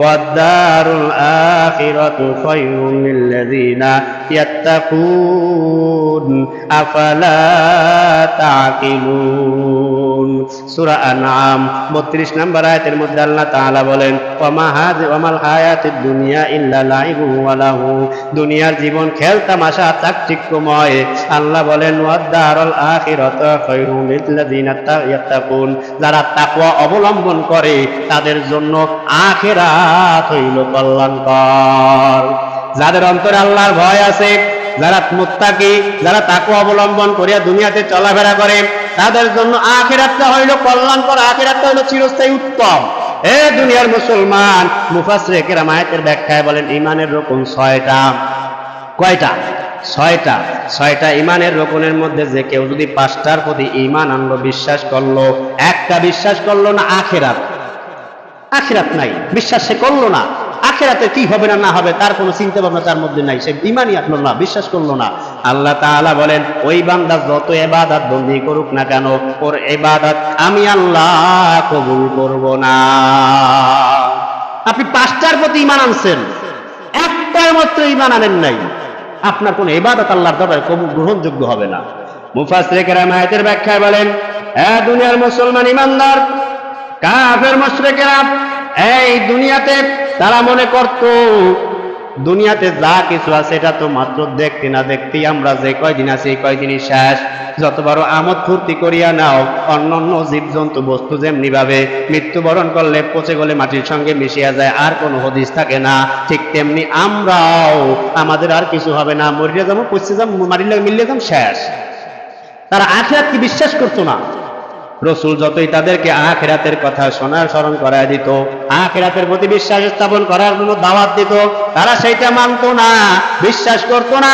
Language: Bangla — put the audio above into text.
والدار الآخرة خير للذين يتقون أفلا تعقلون সূরা আনআম 32 নম্বর আয়াতের মধ্যে আল্লাহ তাআলা বলেন ওয়ামাল হায়াতুদ দুনিয়া ইল্লা লাইবুন ওয়া লাহু দুনিয়ার জীবন খেল তামাশা চাকচিক্যময় আল্লাহ বলেন ওয়াদ-দারুল আখিরাতু খায়রুল লিল্লাযিনা ইয়াত্তাকুন যারা তাকওয়া অবলম্বন করে তাদের জন্য আখিরাত হইল কল্যাণকর যাদের অন্তরে আল্লাহর ভয় আছে যারা মুত্তাকি যারা তাকওয়া অবলম্বন করিয়া দুনিয়াতে চলাফেরা করে তাদের জন্য আখিরাতটা হইল কল্যাণকর আখিরাতটা হইল চিরস্থায়ী উত্তম এ দুনিয়ার মুসলমান মুফাসসিরে কেরাম আয়াতের ব্যাখ্যায় বলেন ঈমানের রকম 6টা কয়টা 6টা ঈমানের রকমের মধ্যে যে কেউ যদি 5টার প্রতি ঈমান আনলো বিশ্বাস করলো একটা বিশ্বাস করলো না আখিরাত নাই বিশ্বাস সে করলো না আখিরাতে কি হবে না হবে তার কোনো চিন্তা ভাবনা তার মধ্যে নাই সে ঈমানই আনলো না বিশ্বাস করলো না আল্লাহ তাআলা বলেন ওই বান্দা যত ইবাদত বন্দি করুক না কেন ওর ইবাদত আমি আল্লাহ কবুল করব না আপনি 5টার প্রতি ঈমান আনছেন একটার মাত্র ঈমান আনেন নাই আপনার কোন ইবাদত আল্লাহর দরবারে কবুল গ্রহণযোগ্য হবে না মুফাসসিরে কেরাম আয়াতের ব্যাখ্যায় বলেন এ দুনিয়ার মুসলমান ঈমানদার কাফের মুশরিকেরা এই দুনিয়াতে তারা মনে করত দুনিয়াতে যা কিছু আছে এটা তো মাত্র দেখতে না দেখতেই আমরা যে কয়দিন আছি এই কয়দিনই শেষ যত বড় আমোদ ফুর্তি করিয়া নাও অন্যান্য জীবজন্তু বস্তু যেমনি ভাবে মৃত্যুবরণ করলে পচে গলে মাটির সঙ্গে মিশিয়া যায় আর কোনো হদিস থাকে না ঠিক তেমনি আমরাও আমাদের আর কিছু হবে না মরিয়া যাবো পচে যাবো মাটির লাগে মিলিয়ে যাবো শেষ তারা আখিরাতকে বিশ্বাস করতো না রাসূল যতই তাদেরকে আখিরাতের কথা শোনার স্মরণ করায় দিত আখিরাতের প্রতি বিশ্বাস স্থাপন করার জন্য দাওয়াত দিত তারা সেইটা মানতো না বিশ্বাস করতো না